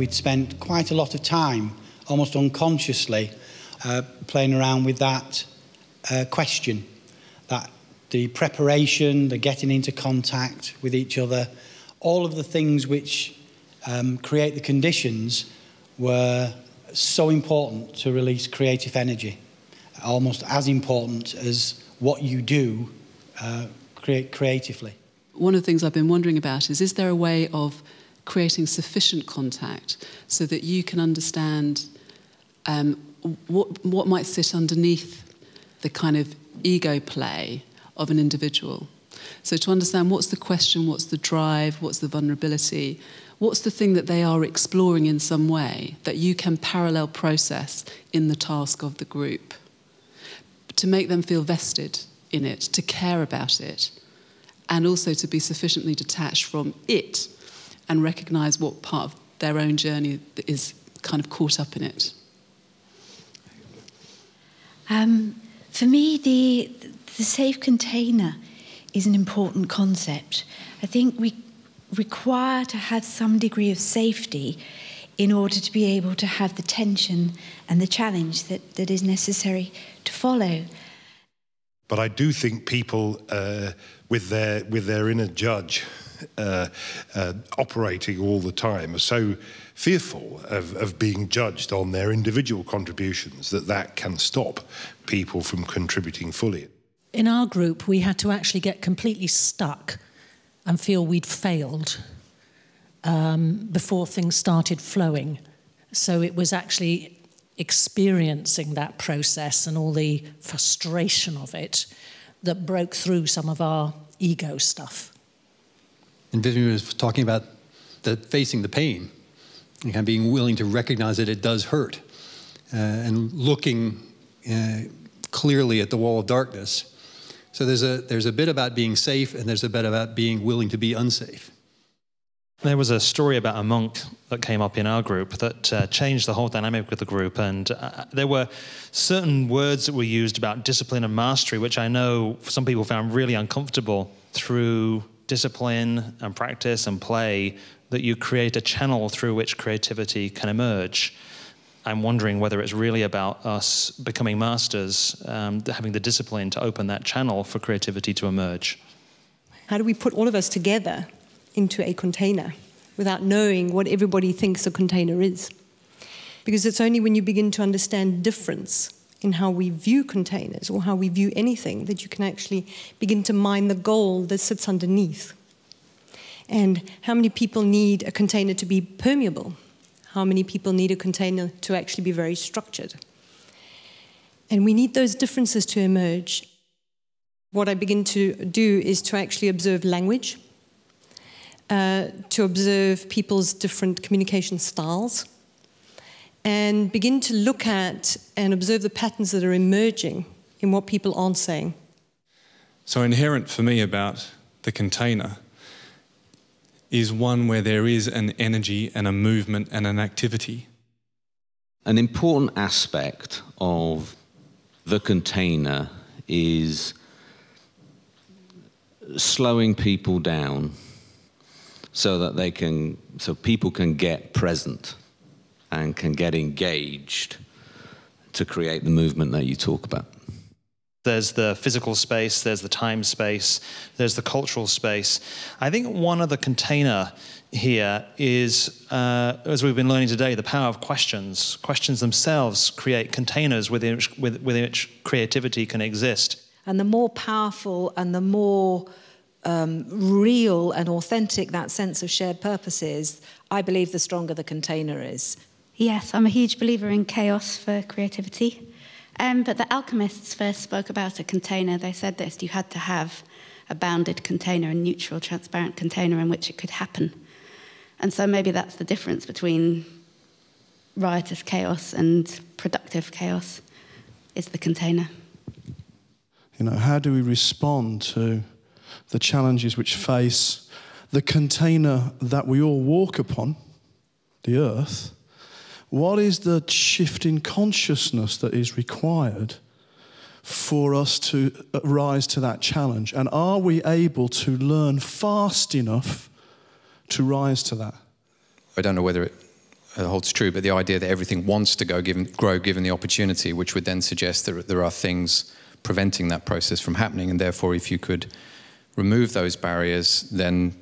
we'd spent quite a lot of time, almost unconsciously, playing around with that question, that the preparation, the getting into contact with each other, all of the things which create the conditions were so important to release creative energy, almost as important as what you do creatively. One of the things I've been wondering about is there a way of creating sufficient contact so that you can understand what might sit underneath the kind of ego play of an individual? So to understand what's the question, what's the drive, what's the vulnerability, what's the thing that they are exploring in some way that you can parallel process in the task of the group, to make them feel vested in it, to care about it, and also to be sufficiently detached from it and recognise what part of their own journey is kind of caught up in it. For me, the safe container is an important concept. I think we require to have some degree of safety in order to be able to have the tension and the challenge that is necessary to follow. But I do think people with their inner judge operating all the time are so fearful of being judged on their individual contributions that can stop people from contributing fully. In our group, we had to actually get completely stuck and feel we'd failed before things started flowing. So it was actually experiencing that process and all the frustration of it that broke through some of our ego stuff. And Vivian was talking about facing the pain and kind of being willing to recognize that it does hurt and looking clearly at the wall of darkness. So there's a bit about being safe and there's a bit about being willing to be unsafe. There was a story about a monk that came up in our group that changed the whole dynamic of the group, and there were certain words that were used about discipline and mastery, which I know some people found really uncomfortable. Through discipline and practice and play, that you create a channel through which creativity can emerge. I'm wondering whether it's really about us becoming masters, having the discipline to open that channel for creativity to emerge. How do we put all of us together into a container without knowing what everybody thinks a container is? Because it's only when you begin to understand difference in how we view containers or how we view anything that you can actually begin to mine the gold that sits underneath. And how many people need a container to be permeable? How many people need a container to actually be very structured? And we need those differences to emerge. What I begin to do is to actually observe language, to observe people's different communication styles, and begin to look at and observe the patterns that are emerging in what people aren't saying. So inherent for me about the container is one where there is an energy and a movement and an activity. An important aspect of the container is slowing people down so that people can get present and can get engaged to create the movement that you talk about. There's the physical space, there's the time space, there's the cultural space. I think one of the container here is, as we've been learning today, the power of questions. Questions themselves create containers within which creativity can exist. And the more powerful and the more real and authentic that sense of shared purpose is, I believe the stronger the container is. Yes, I'm a huge believer in chaos for creativity. But the alchemists first spoke about a container. They said that you had to have a bounded container, a neutral, transparent container in which it could happen. And so maybe that's the difference between riotous chaos and productive chaos, is the container. You know, how do we respond to the challenges which face the container that we all walk upon, the earth? What is the shift in consciousness that is required for us to rise to that challenge? And are we able to learn fast enough to rise to that? I don't know whether holds true, but the idea that everything wants to grow given the opportunity, which would then suggest that there are things preventing that process from happening, and therefore if you could remove those barriers, then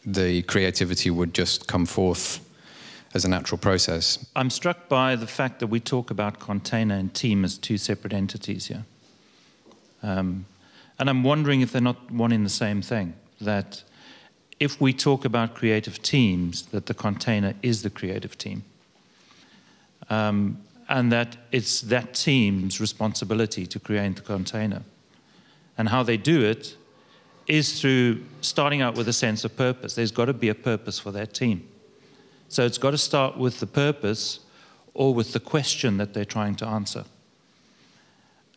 the creativity would just come forth as a natural process. I'm struck by the fact that we talk about container and team as two separate entities here. And I'm wondering if they're not one in the same thing, that if we talk about creative teams, that the container is the creative team. And that it's that team's responsibility to create the container. And how they do it is through starting out with a sense of purpose. There's got to be a purpose for that team. So it's got to start with the purpose or with the question that they're trying to answer.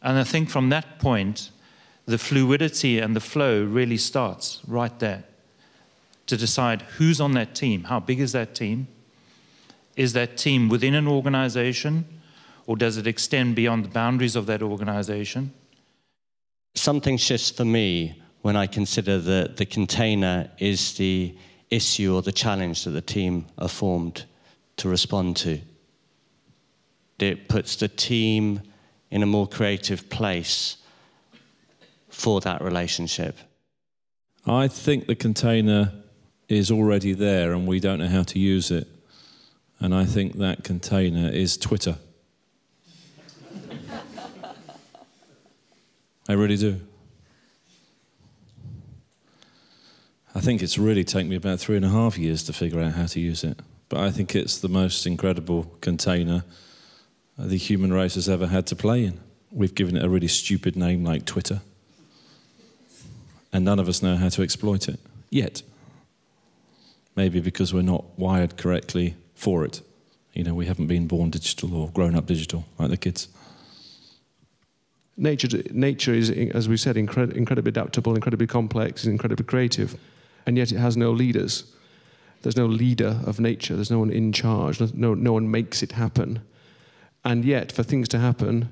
And I think from that point, the fluidity and the flow really starts right there, to decide who's on that team, how big is that team? Is that team within an organization, or does it extend beyond the boundaries of that organization? Something shifts for me when I consider that the container is the issue or the challenge that the team are formed to respond to. It puts the team in a more creative place for that relationship. I think the container is already there and we don't know how to use it. And I think that container is Twitter. I really do. I think it's really taken me about 3.5 years to figure out how to use it. But I think it's the most incredible container the human race has ever had to play in. We've given it a really stupid name like Twitter. And none of us know how to exploit it, yet. Maybe because we're not wired correctly for it. You know, we haven't been born digital or grown up digital like the kids. Nature is, as we said, incredibly adaptable, incredibly complex, and incredibly creative. And yet it has no leaders. There's no leader of nature. There's no one in charge. No one makes it happen. And yet, for things to happen,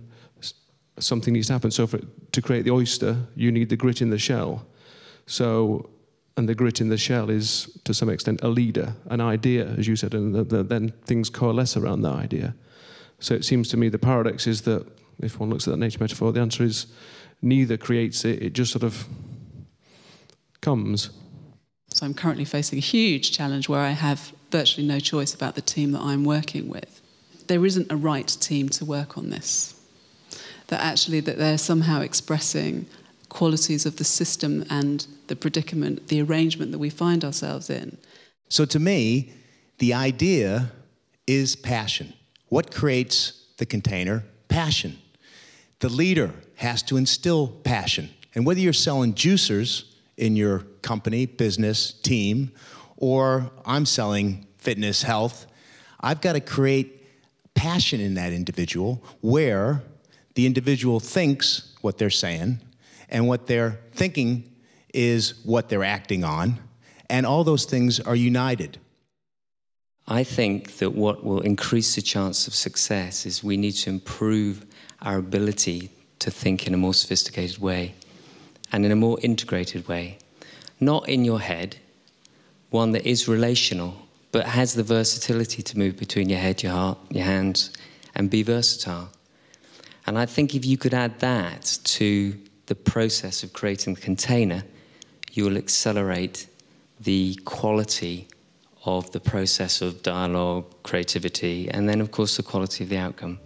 something needs to happen. So to create the oyster, you need the grit in the shell. So, and the grit in the shell is, to some extent, a leader, an idea, as you said, and then things coalesce around that idea. So it seems to me the paradox is that, if one looks at that nature metaphor, the answer is neither creates it, it just sort of comes. So I'm currently facing a huge challenge where I have virtually no choice about the team that I'm working with. There isn't a right team to work on this. That they're somehow expressing qualities of the system and the predicament, the arrangement that we find ourselves in. So to me, the idea is passion. What creates the container? Passion. The leader has to instill passion. And whether you're selling juicers in your company, business, team, or I'm selling fitness, health, I've got to create passion in that individual where the individual thinks what they're saying and what they're thinking is what they're acting on, and all those things are united. I think that what will increase the chance of success is we need to improve our ability to think in a more sophisticated way and in a more integrated way. Not in your head, one that is relational, but has the versatility to move between your head, your heart, your hands, and be versatile. And I think if you could add that to the process of creating the container, you will accelerate the quality of the process of dialogue, creativity, and then, of course, the quality of the outcome.